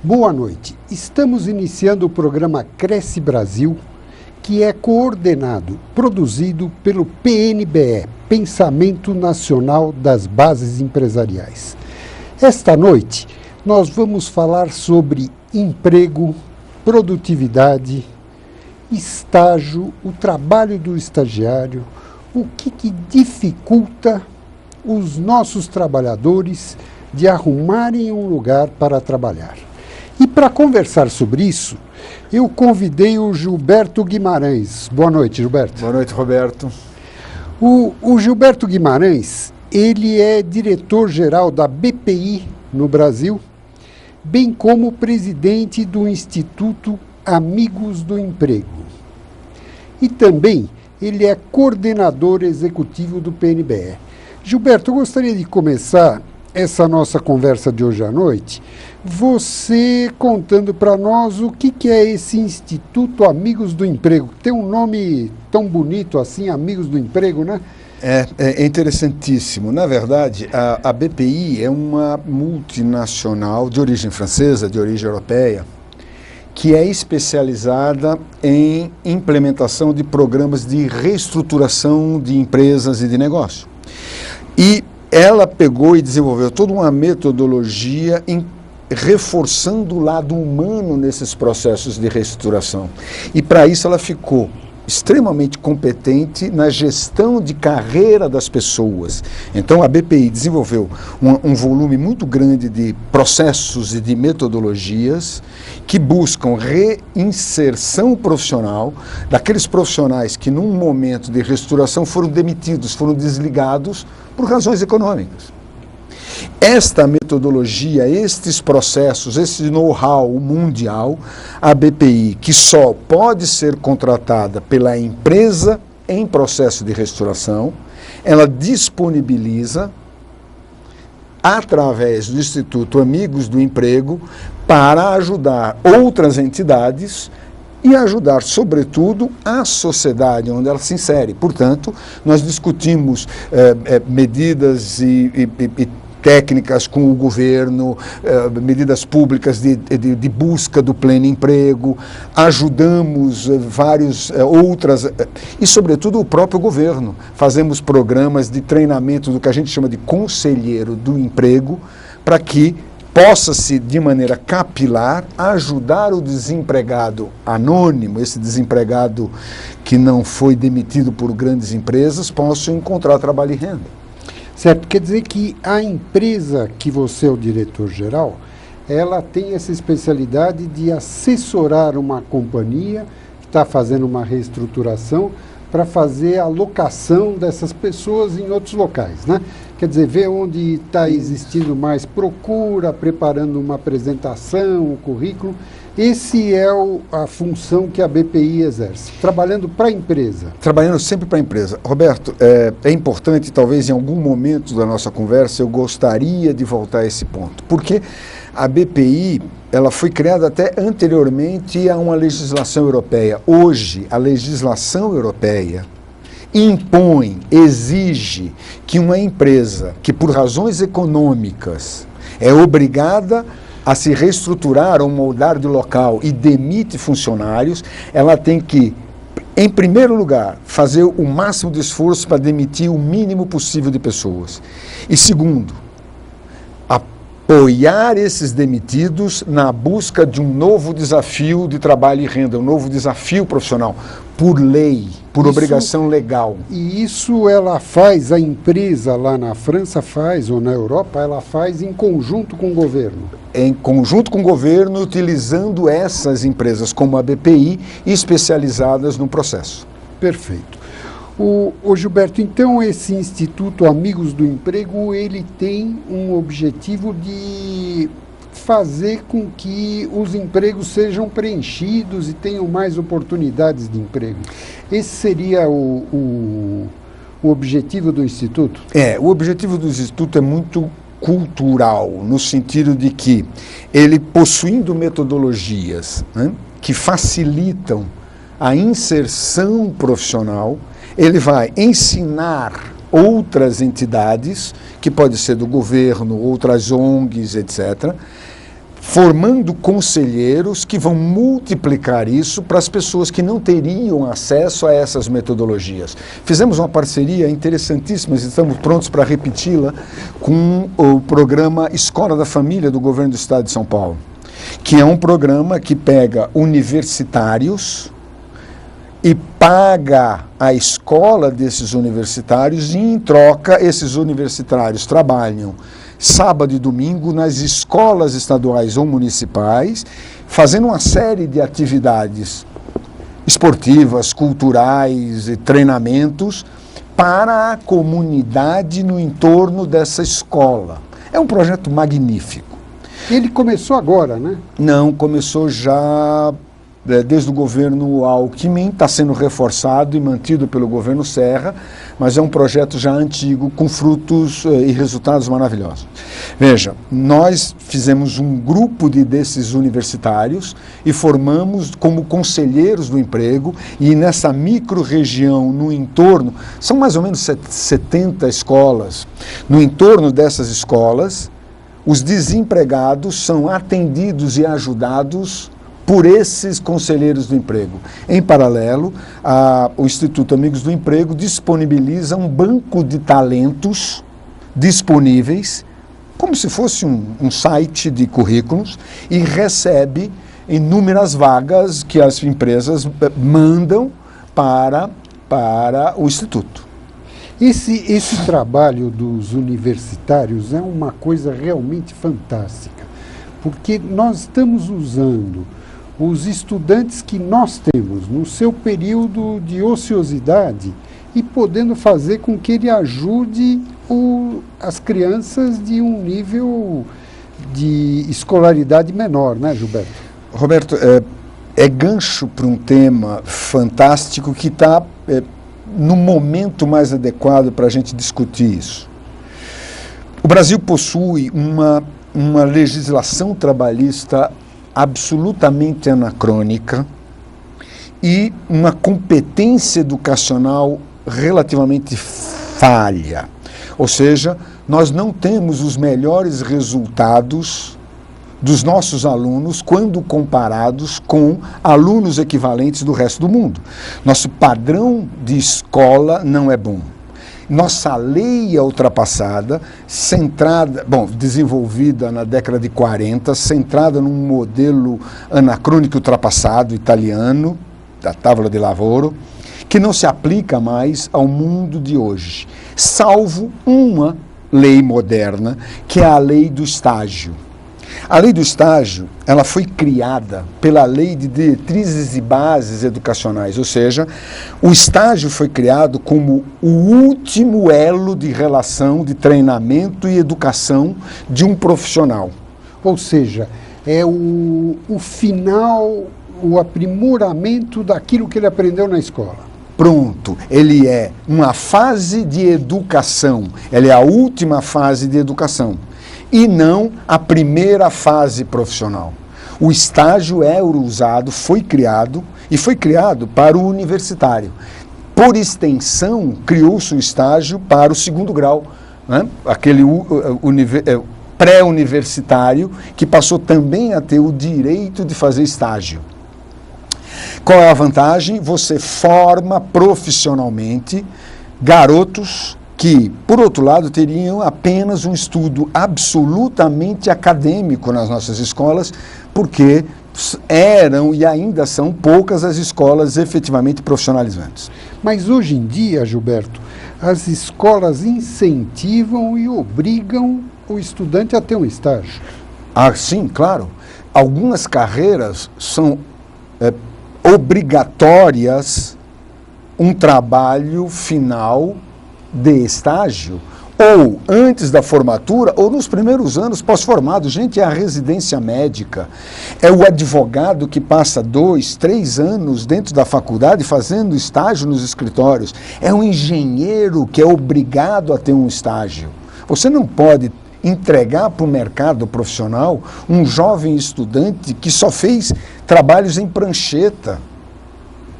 Boa noite. Estamos iniciando o programa Cresce Brasil, que é coordenado, produzido pelo PNBE, Pensamento Nacional das Bases Empresariais. Esta noite, nós vamos falar sobre emprego, produtividade, estágio, o trabalho do estagiário, o que dificulta os nossos trabalhadores de arrumarem um lugar para trabalhar. E para conversar sobre isso, eu convidei o Gilberto Guimarães. Boa noite, Gilberto. Boa noite, Roberto. O Gilberto Guimarães, ele é diretor-geral da BPI no Brasil, bem como presidente do Instituto Amigos do Emprego. E também ele é coordenador executivo do PNBE. Gilberto, eu gostaria de começar essa nossa conversa de hoje à noite, você contando para nós o que é esse Instituto Amigos do Emprego. Tem um nome tão bonito assim, Amigos do Emprego, né? É interessantíssimo. Na verdade, a BPI é uma multinacional de origem francesa, de origem europeia, que é especializada em implementação de programas de reestruturação de empresas e de negócio. E ela pegou e desenvolveu toda uma metodologia reforçando o lado humano nesses processos de reestruturação. E para isso ela ficou extremamente competente na gestão de carreira das pessoas. Então a BPI desenvolveu um volume muito grande de processos e de metodologias que buscam reinserção profissional daqueles profissionais que num momento de reestruturação foram demitidos, foram desligados por razões econômicas. Esta metodologia, estes processos, esse know-how mundial, a BPI, que só pode ser contratada pela empresa em processo de reestruturação, ela disponibiliza através do Instituto Amigos do Emprego para ajudar outras entidades e ajudar, sobretudo, a sociedade onde ela se insere. Portanto, nós discutimos medidas e técnicas com o governo, medidas públicas de busca do pleno emprego, ajudamos várias outras, e sobretudo o próprio governo. Fazemos programas de treinamento do que a gente chama de conselheiro do emprego, para que possa-se, de maneira capilar, ajudar o desempregado anônimo, esse desempregado que não foi demitido por grandes empresas, possa encontrar trabalho e renda. Certo, quer dizer que a empresa que você é o diretor-geral, ela tem essa especialidade de assessorar uma companhia que está fazendo uma reestruturação para fazer a alocação dessas pessoas em outros locais, né? Quer dizer, ver onde está existindo mais procura, preparando uma apresentação, um currículo. Esse é a função que a BPI exerce, trabalhando para a empresa. Trabalhando sempre para a empresa. Roberto, é importante, talvez em algum momento da nossa conversa, eu gostaria de voltar a esse ponto. Porque a BPI, ela foi criada até anteriormente a uma legislação europeia. Hoje, a legislação europeia impõe, exige que uma empresa que por razões econômicas é obrigada a se reestruturar ou mudar de local e demite funcionários, ela tem que, em primeiro lugar, fazer o máximo de esforço para demitir o mínimo possível de pessoas. E segundo, apoiar esses demitidos na busca de um novo desafio de trabalho e renda, um novo desafio profissional, por lei, por obrigação legal. E isso ela faz, a empresa lá na França faz, ou na Europa, ela faz em conjunto com o governo. Em conjunto com o governo, utilizando essas empresas como a BPI, especializadas no processo. Perfeito. O Gilberto, então esse Instituto Amigos do Emprego, ele tem um objetivo de fazer com que os empregos sejam preenchidos e tenham mais oportunidades de emprego. Esse seria o objetivo do Instituto? O objetivo do Instituto é muito cultural, no sentido de que ele, possuindo metodologias, né, que facilitam a inserção profissional, ele vai ensinar outras entidades, que pode ser do governo, outras ONGs, etc., formando conselheiros que vão multiplicar isso para as pessoas que não teriam acesso a essas metodologias. Fizemos uma parceria interessantíssima, estamos prontos para repeti-la, com o programa Escola da Família do Governo do Estado de São Paulo, que é um programa que pega universitários e paga a escola desses universitários e, em troca, esses universitários trabalham sábado e domingo nas escolas estaduais ou municipais, fazendo uma série de atividades esportivas, culturais e treinamentos para a comunidade no entorno dessa escola. É um projeto magnífico. Ele começou agora, né? Não, começou já desde o governo Alckmin, está sendo reforçado e mantido pelo governo Serra, mas é um projeto já antigo, com frutos e resultados maravilhosos. Veja, nós fizemos um grupo desses universitários e formamos como conselheiros do emprego, e nessa micro-região, no entorno, são mais ou menos 70 escolas, no entorno dessas escolas, os desempregados são atendidos e ajudados por esses conselheiros do emprego. Em paralelo, o Instituto Amigos do Emprego disponibiliza um banco de talentos disponíveis, como se fosse um site de currículos, e recebe inúmeras vagas que as empresas mandam para o Instituto. Esse trabalho dos universitários é uma coisa realmente fantástica, porque nós estamos usando os estudantes que nós temos no seu período de ociosidade e podendo fazer com que ele ajude as crianças de um nível de escolaridade menor, né, Gilberto? Roberto, é gancho para um tema fantástico que está no momento mais adequado para a gente discutir isso. O Brasil possui uma legislação trabalhista absolutamente anacrônica e uma competência educacional relativamente falha. Ou seja, nós não temos os melhores resultados dos nossos alunos quando comparados com alunos equivalentes do resto do mundo. Nosso padrão de escola não é bom. Nossa lei é ultrapassada, desenvolvida na década de 40, centrada num modelo anacrônico ultrapassado italiano, da Tavola de Lavoro, que não se aplica mais ao mundo de hoje, salvo uma lei moderna, que é a lei do estágio. A lei do estágio, ela foi criada pela Lei de Diretrizes e Bases Educacionais, ou seja, o estágio foi criado como o último elo de relação, de treinamento e educação de um profissional. Ou seja, é o final, o aprimoramento daquilo que ele aprendeu na escola. Pronto, ele é uma fase de educação, ele é a última fase de educação. E não a primeira fase profissional. O estágio é usado, foi criado para o universitário. Por extensão, criou-se o estágio para o segundo grau, né? Aquele pré-universitário que passou também a ter o direito de fazer estágio. Qual é a vantagem? Você forma profissionalmente garotos que, por outro lado, teriam apenas um estudo absolutamente acadêmico nas nossas escolas, porque eram e ainda são poucas as escolas efetivamente profissionalizantes. Mas hoje em dia, Gilberto, as escolas incentivam e obrigam o estudante a ter um estágio. Ah, sim, claro. Algumas carreiras são obrigatórias um trabalho final de estágio, ou antes da formatura, ou nos primeiros anos pós-formado. Gente, é a residência médica, é o advogado que passa 2, 3 anos dentro da faculdade fazendo estágio nos escritórios, é um engenheiro que é obrigado a ter um estágio. Você não pode entregar para o mercado profissional um jovem estudante que só fez trabalhos em prancheta.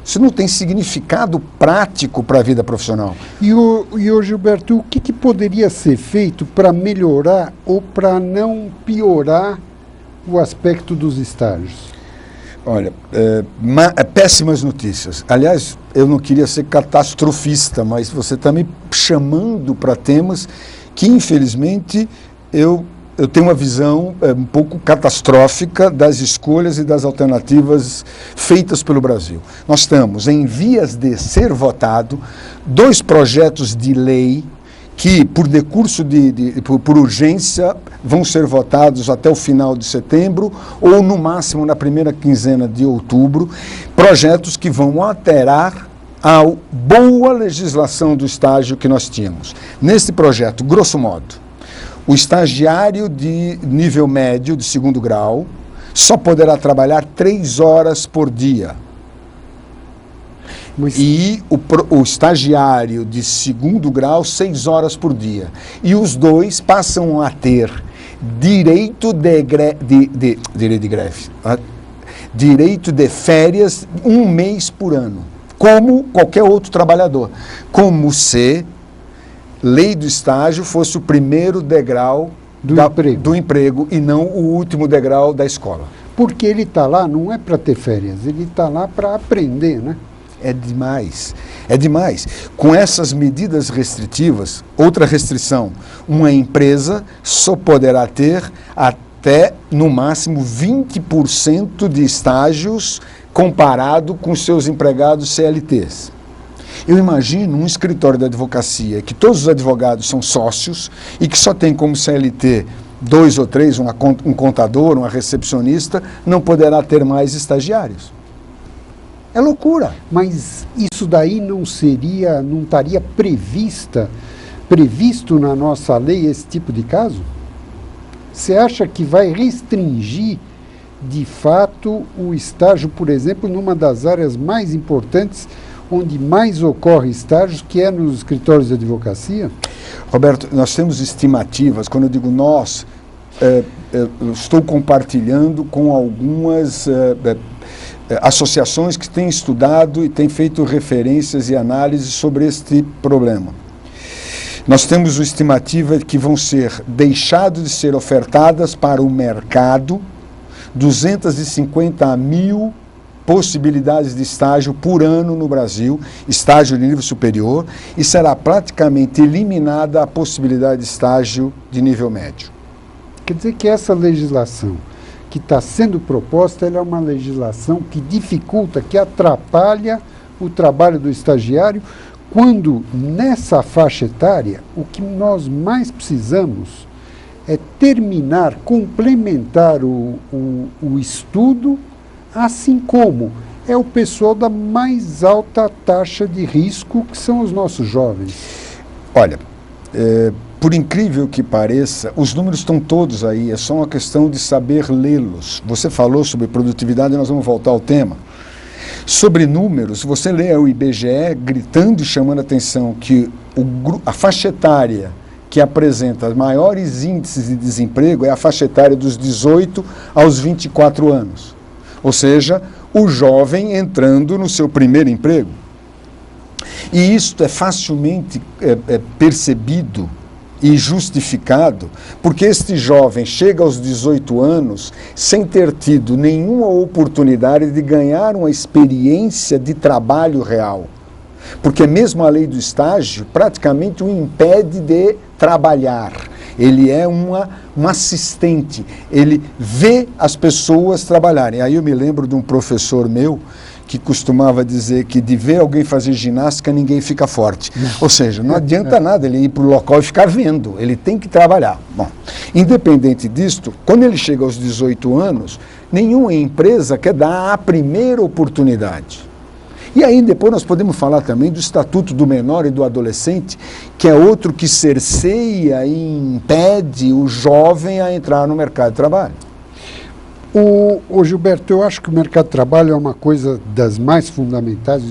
Isso não tem significado prático para a vida profissional. E o Gilberto, o que poderia ser feito para melhorar ou para não piorar o aspecto dos estágios? Olha, péssimas notícias. Aliás, eu não queria ser catastrofista, mas você está me chamando para temas que, infelizmente, eu tenho uma visão um pouco catastrófica das escolhas e das alternativas feitas pelo Brasil. Nós estamos em vias de ser votado 2 projetos de lei que, por decurso por urgência, vão ser votados até o final de setembro ou, no máximo, na primeira quinzena de outubro, projetos que vão alterar a boa legislação do estágio que nós tínhamos. Nesse projeto, grosso modo, o estagiário de nível médio, de 2º grau, só poderá trabalhar 3 horas por dia. E o estagiário de 2º grau, 6 horas por dia. E os 2 passam a ter direito de férias 1 mês por ano, como qualquer outro trabalhador. Como se lei do estágio fosse o primeiro degrau do emprego e não o último degrau da escola. Porque ele está lá, não é para ter férias, ele está lá para aprender, né? É demais, é demais. Com essas medidas restritivas, outra restrição, uma empresa só poderá ter até, no máximo, 20% de estágios comparado com seus empregados CLTs. Eu imagino um escritório de advocacia que todos os advogados são sócios e que só tem como CLT 2 ou 3, um contador, uma recepcionista, não poderá ter mais estagiários. É loucura. Mas isso daí não estaria previsto na nossa lei esse tipo de caso? Você acha que vai restringir, de fato, o estágio, por exemplo, numa das áreas mais importantes, onde mais ocorre estágios, que é nos escritórios de advocacia? Roberto, nós temos estimativas, quando eu digo nós, eu estou compartilhando com algumas associações que têm estudado e têm feito referências e análises sobre este problema. Nós temos uma estimativa de que vão ser deixados de ser ofertadas para o mercado 250 mil possibilidades de estágio por ano no Brasil, estágio de nível superior, e será praticamente eliminada a possibilidade de estágio de nível médio. Quer dizer que essa legislação que está sendo proposta, ela é uma legislação que dificulta, que atrapalha o trabalho do estagiário, quando nessa faixa etária o que nós mais precisamos é terminar, complementar o estudo, assim como é o pessoal da mais alta taxa de risco, que são os nossos jovens. Olha, por incrível que pareça, os números estão todos aí, é só uma questão de saber lê-los. Você falou sobre produtividade, nós vamos voltar ao tema. Sobre números, você lê o IBGE gritando e chamando a atenção que a faixa etária que apresenta maiores índices de desemprego é a faixa etária dos 18 aos 24 anos. Ou seja, o jovem entrando no seu primeiro emprego. E isso é facilmente percebido e justificado, porque este jovem chega aos 18 anos sem ter tido nenhuma oportunidade de ganhar uma experiência de trabalho real. Porque mesmo a lei do estágio praticamente o impede de trabalhar. Ele é um assistente, ele vê as pessoas trabalharem. Aí eu me lembro de um professor meu que costumava dizer que de ver alguém fazer ginástica, ninguém fica forte. Ou seja, não adianta nada ele ir para o local e ficar vendo, ele tem que trabalhar. Bom, independente disto, quando ele chega aos 18 anos, nenhuma empresa quer dar a primeira oportunidade. E aí depois nós podemos falar também do Estatuto do Menor e do Adolescente, que é outro que cerceia e impede o jovem a entrar no mercado de trabalho. Gilberto, eu acho que o mercado de trabalho é uma coisa das mais fundamentais.